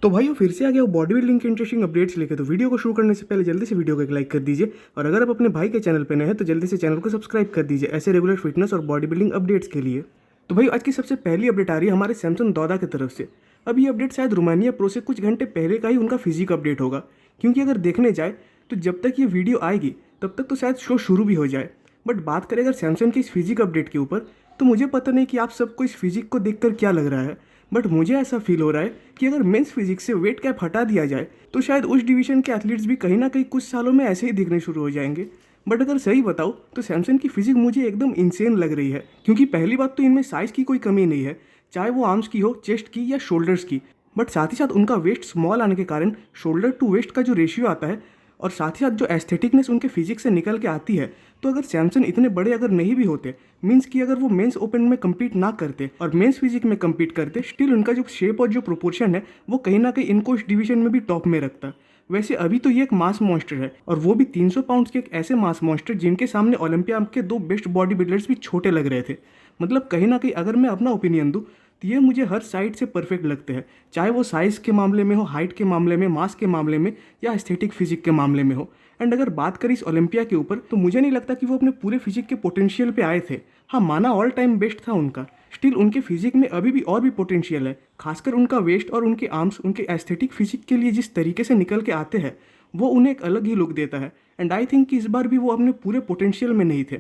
तो भाइयों फिर से आ गया वो बॉडी बिल्डिंग के इंटरेस्टिंग अपडेट्स लेके। तो वीडियो को शुरू करने से पहले जल्दी से वीडियो को एक लाइक कर दीजिए, और अगर आप अपने भाई के चैनल पर नए हैं तो जल्दी से चैनल को सब्सक्राइब कर दीजिए ऐसे रेगुलर फिटनेस और बॉडी बिल्डिंग अपडेट्स के लिए। तो भाई आज की सबसे पहली अपडेट आ रही है हमारे सैमसन दौदा की तरफ से। अब ये अपडेट शायद रोमानिया प्रो से कुछ घंटे पहले का ही उनका फिजिक अपडेट होगा, क्योंकि अगर देखने जाए तो जब तक ये वीडियो आएगी तब तक तो शायद शो शुरू भी हो जाए। बट बात करें अगर सैमसंग की इस फिजिक अपडेट के ऊपर, तो मुझे पता नहीं कि आप सबको इस फिजिक को देखकर क्या लग रहा है, बट मुझे ऐसा फील हो रहा है कि अगर मेंस फिजिक्स से वेट कैप हटा दिया जाए तो शायद उस डिवीजन के एथलीट्स भी कहीं ना कहीं कुछ सालों में ऐसे ही दिखने शुरू हो जाएंगे। बट अगर सही बताऊँ तो सैमसंग की फिजिक मुझे एकदम इंसेन लग रही है, क्योंकि पहली बात तो इनमें साइज़ की कोई कमी नहीं है, चाहे वो आर्म्स की हो, चेस्ट की या शोल्डर्स की। बट साथ ही साथ उनका वेस्ट स्मॉल आने के कारण शोल्डर टू वेस्ट का जो रेशियो आता है, और साथ ही साथ जो एस्थेटिकनेस उनके फिजिक्स से निकल के आती है, तो अगर सैमसंग इतने बड़े अगर नहीं भी होते, मीन्स कि अगर वो मेंस ओपन में कम्पीट ना करते और मेंस फिजिक में कम्पीट करते, स्टिल उनका जो शेप और जो प्रोपोर्शन है वो कहीं ना कहीं इनको इस डिवीजन में भी टॉप में रखता। वैसे अभी तो ये एक मास मॉन्स्टर है, और वो भी 300 पाउंड्स के एक ऐसे मास मॉन्स्टर जिनके सामने ओलंपिया के दो बेस्ट बॉडी बिल्डर्स भी छोटे लग रहे थे। मतलब कहीं ना कहीं अगर मैं अपना ओपिनियन दूँ तो ये मुझे हर साइड से परफेक्ट लगते हैं, चाहे वो साइज़ के मामले में हो, हाइट के मामले में, मास के मामले में, या एस्थेटिक फिजिक के मामले में हो। एंड अगर बात करें इस ओलंपिया के ऊपर, तो मुझे नहीं लगता कि वो अपने पूरे फिजिक के पोटेंशियल पे आए थे। हाँ, माना ऑल टाइम बेस्ट था उनका, स्टिल उनके फिजिक में अभी भी और भी पोटेंशियल है। खासकर उनका वेस्ट और उनके आर्म्स उनके एस्थेटिक फिजिक के लिए जिस तरीके से निकल के आते हैं, वो उन्हें एक अलग ही लुक देता है। एंड आई थिंक कि इस बार भी वो अपने पूरे पोटेंशियल में नहीं थे,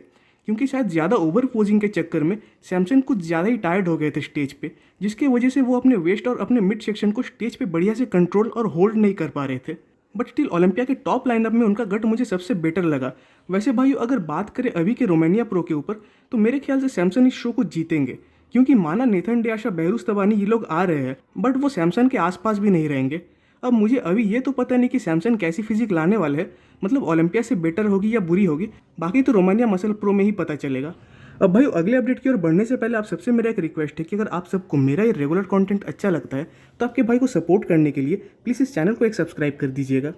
क्योंकि शायद ज़्यादा ओवर पोजिंग के चक्कर में सैमसंग कुछ ज़्यादा ही टायर्ड हो गए थे स्टेज पे, जिसकी वजह से वो अपने वेस्ट और अपने मिड सेक्शन को स्टेज पे बढ़िया से कंट्रोल और होल्ड नहीं कर पा रहे थे। बट स्टिल ओलंपिया के टॉप लाइनअप में उनका गट मुझे सबसे बेटर लगा। वैसे भाइयों अगर बात करें अभी के रोमानिया प्रो के ऊपर, तो मेरे ख्याल से सैमसंग इस शो को जीतेंगे, क्योंकि माना नेथन डियाशा, बेहरूस तबानी ये लोग आ रहे हैं, बट वो सैमसंग के आसपास भी नहीं रहेंगे। अब मुझे अभी ये तो पता नहीं कि सैमसंग कैसी फिजिक लाने वाले है, मतलब ओलंपिया से बेटर होगी या बुरी होगी, बाकी तो रोमानिया मसल प्रो में ही पता चलेगा। अब भाई अगले अपडेट की ओर बढ़ने से पहले आप सबसे मेरा एक रिक्वेस्ट है कि अगर आप सबको मेरा ये रेगुलर कंटेंट अच्छा लगता है तो आपके भाई को सपोर्ट करने के लिए प्लीज़ इस चैनल को एक सब्सक्राइब कर दीजिएगा।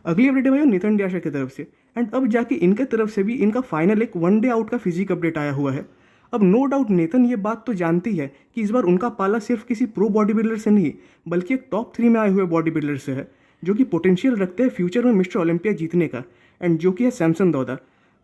अगली अपडेट है भाई नेथन डियाशा की तरफ से, एंड अब जाके इनके तरफ से भी इनका फाइनल एक वन डे आउट का फिजिक अपडेट आया हुआ है। अब नो डाउट नेथन ये बात तो जानती है कि इस बार उनका पाला सिर्फ किसी प्रो बॉडी बिल्डर से नहीं, बल्कि एक टॉप 3 में आए हुए बॉडी बिल्डर से है, जो कि पोटेंशियल रखते हैं फ्यूचर में मिस्टर ओलंपिया जीतने का, एंड जो कि है सैमसन दौदा।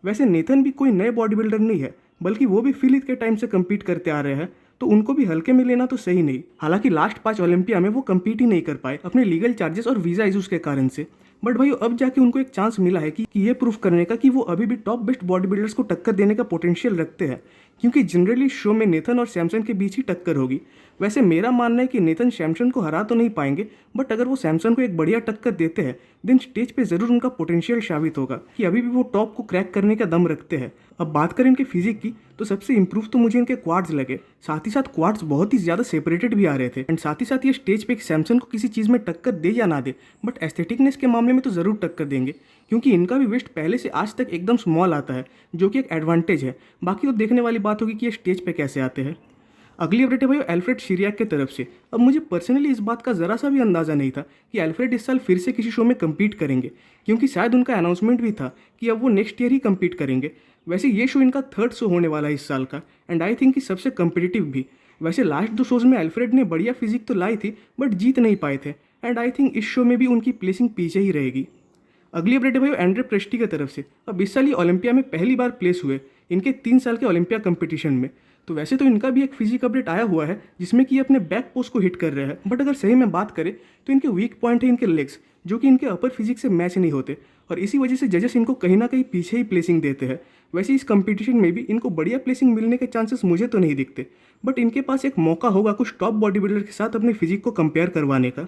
वैसे नेथन भी कोई नए बॉडी बिल्डर नहीं है, बल्कि वो भी फिलिप के टाइम से कम्पीट करते आ रहे हैं, तो उनको भी हल्के में लेना तो सही नहीं। हालांकि लास्ट 5 ओलंपिया में वो कम्पीट ही नहीं कर पाए अपने लीगल चार्जेस और वीज़ा इशूज़ के कारण से। बट भाई अब जाके उनको एक चांस मिला है कि ये प्रूफ करने का कि वो अभी भी टॉप बेस्ट बॉडी बिल्डर्स को टक्कर देने का पोटेंशियल रखते हैं, क्योंकि जनरली शो में नेथन और सैमसन के बीच ही टक्कर होगी। वैसे मेरा मानना है कि नेथन सैमसन को हरा तो नहीं पाएंगे, बट अगर वो सैमसन को एक बढ़िया टक्कर देते हैं देन स्टेज पे ज़रूर उनका पोटेंशियल साबित होगा कि अभी भी वो टॉप को क्रैक करने का दम रखते हैं। अब बात करें इनके फिजिक की, तो सबसे इंप्रूव तो मुझे इनके क्वाड्स लगे। साथ ही साथ क्वाड्स बहुत ही ज़्यादा सेपरेटेड भी आ रहे थे, एंड साथ ही साथ ये स्टेज पे सैमसन को किसी चीज़ में टक्कर दे या ना दे, बट एस्थेटिकनेस के मामले में तो ज़रूर टक्कर देंगे, क्योंकि इनका भी वेस्ट पहले से आज तक एकदम स्मॉल आता है, जो कि एक एडवांटेज है। बाकी तो देखने वाली बात होगी कि ये स्टेज पे कैसे आते हैं। अगली अपडेट है भाई एल्फ्रेड शिरियाक की तरफ से। अब मुझे पर्सनली इस बात का ज़रा सा भी अंदाज़ा नहीं था कि एल्फ्रेड इस साल फिर से किसी शो में कम्पीट करेंगे, क्योंकि शायद उनका अनाउंसमेंट भी था कि अब वो नेक्स्ट ईयर ही कम्पीट करेंगे। वैसे ये शो इनका 3rd शो होने वाला है इस साल का, एंड आई थिंक कि सबसे कम्पिटिटिव भी। वैसे लास्ट 2 शोज़ में एल्फ्रेड ने बढ़िया फिजिक तो लाई थी, बट जीत नहीं पाए थे, एंड आई थिंक इस शो में भी उनकी प्लेसिंग पीछे ही रहेगी। अगली अपडेट है भाई एंड्रे प्रेस्टी की तरफ से। अब इस साल ये ओलंपिया में पहली बार प्लेस हुए इनके 3 साल के ओलंपिया कंपटीशन में। तो वैसे तो इनका भी एक फिजिक अपडेट आया हुआ है जिसमें कि ये अपने बैक पोस्ट को हिट कर रहे हैं, बट अगर सही में बात करें तो इनके वीक पॉइंट है इनके लेग्स, जो कि इनके अपर फिजिक से मैच नहीं होते, और इसी वजह से जजेस इनको कहीं ना कहीं पीछे ही प्लेसिंग देते हैं। वैसे इस कंपटीशन में भी इनको बढ़िया प्लेसिंग मिलने के चांसेस मुझे तो नहीं दिखते, बट इनके पास एक मौका होगा कुछ टॉप बॉडी बिल्डर के साथ अपने फिजिक को कंपेयर करवाने का।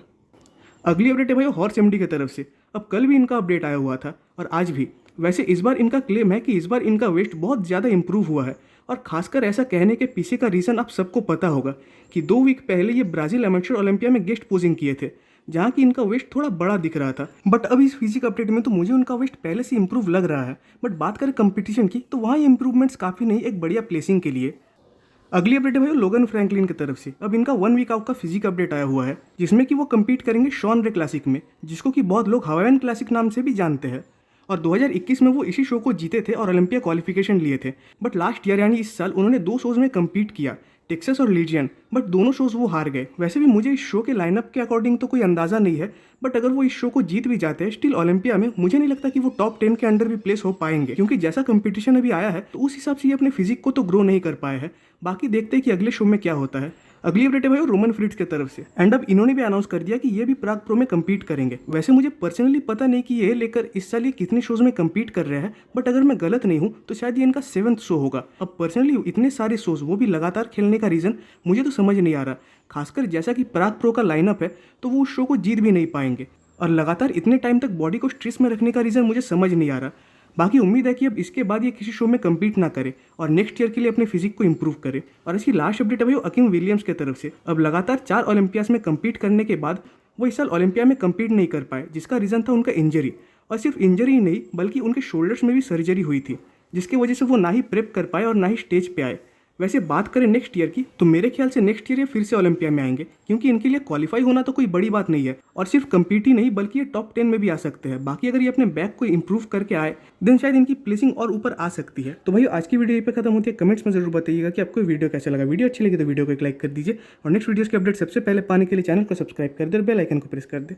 अगली अपडेट है भाई हॉर्स एमडी की तरफ से। अब कल भी इनका अपडेट आया हुआ था और आज भी। वैसे इस बार इनका क्लेम है कि इस बार इनका वेस्ट बहुत ज़्यादा इंप्रूव हुआ है, और खासकर ऐसा कहने के पीछे का रीज़न आप सबको पता होगा कि 2 वीक पहले ये ब्राज़ील एमेच्योर ओलंपिया में गेस्ट पोजिंग किए थे, जहाँ की इनका वेस्ट थोड़ा बड़ा दिख रहा था। बट अब इस फिजिक अपडेट में तो मुझे उनका वेस्ट पहले से इंप्रूव लग रहा है। बट बात करें कंपटीशन की, तो वहाँ इंप्रूवमेंट्स काफ़ी नहीं, एक बढ़िया प्लेसिंग के लिए। अगली अपडेट है भाई लोगन फ्रैंकलिन की तरफ से। अब इनका 1 वीक आउट का फिजिक अपडेट आया हुआ है, जिसमें कि वो कम्पीट करेंगे शॉन रे क्लासिक में, जिसको कि बहुत लोग हवाईयन क्लासिक नाम से भी जानते हैं। और 2021 में वो इसी शो को जीते थे और ओलंपिया क्वालिफिकेशन लिए थे। बट लास्ट ईयर यानी इस साल उन्होंने 2 शोज़ में कम्पीट किया, टेक्सास और लीजियन, बट दोनों शोज़ वो हार गए। वैसे भी मुझे इस शो के लाइनअप के अकॉर्डिंग तो कोई अंदाज़ा नहीं है, बट अगर वो इस शो को जीत भी जाते हैं स्टिल ओलंपिया में मुझे नहीं लगता कि वो टॉप 10 के अंडर भी प्लेस हो पाएंगे, क्योंकि जैसा कंपटीशन अभी आया है तो उस हिसाब से ये अपने फिजिक को तो ग्रो नहीं कर पाए हैं। बाकी देखते हैं कि अगले शो में क्या होता है। अगली अपडेट है भाई रोमन फ्रिट्ज की तरफ से, एंड अब इन्होंने भी अनाउंस कर दिया कि ये भी प्राग प्रो में कम्पीट करेंगे। वैसे मुझे पर्सनली पता नहीं कि ये लेकर इस साल ये कितने शोज में कम्पीट कर रहे हैं, बट अगर मैं गलत नहीं हूँ तो शायद ये इनका 7th शो होगा। अब पर्सनली इतने सारे शोज वो भी लगातार खेलने का रीज़न मुझे तो समझ नहीं आ रहा, खासकर जैसा कि प्राग प्रो का लाइनअप है तो वो उस शो को जीत भी नहीं पाएंगे, और लगातार इतने टाइम तक बॉडी को स्ट्रेस में रखने का रीज़न मुझे समझ नहीं आ रहा। बाकी उम्मीद है कि अब इसके बाद ये किसी शो में कम्पीट ना करे और नेक्स्ट ईयर के लिए अपने फिजिक को इंप्रूव करे। और इसकी लास्ट अपडेट है भाई अकिम विलियम्स की तरफ से। अब लगातार 4 ओलंपियाड्स में कम्पीट करने के बाद वो इस साल ओलंपिया में कम्पीट नहीं कर पाए, जिसका रीज़न था उनका इंजरी। और सिर्फ इंजरी ही नहीं बल्कि उनके शोल्डर्स में भी सर्जरी हुई थी, जिसकी वजह से वो ना ही प्रेप कर पाए और ना ही स्टेज पे आए। वैसे बात करें नेक्स्ट ईयर की तो मेरे ख्याल से नेक्स्ट ईयर ये फिर से ओलंपिया में आएंगे, क्योंकि इनके लिए क्वालिफाई होना तो कोई बड़ी बात नहीं है, और सिर्फ कम्पीट ही नहीं बल्कि ये टॉप 10 में भी आ सकते हैं। बाकी अगर ये अपने बैक को इंप्रूव करके आए देन शायद इनकी प्लेसिंग और ऊपर आ सकती है। तो भाई आज की वीडियो यहीं पे खत्म होती है। कमेंट्स में जरूर बताइएगा कि आपको वीडियो कैसा लगा। वीडियो अच्छी लगी तो वीडियो को एक लाइक कर दीजिए, और नेक्स्ट वीडियोस के अपडेट सबसे पहले पाने के लिए चैनल को सब्सक्राइब कर दे और बेल आइकन को प्रेस कर दे।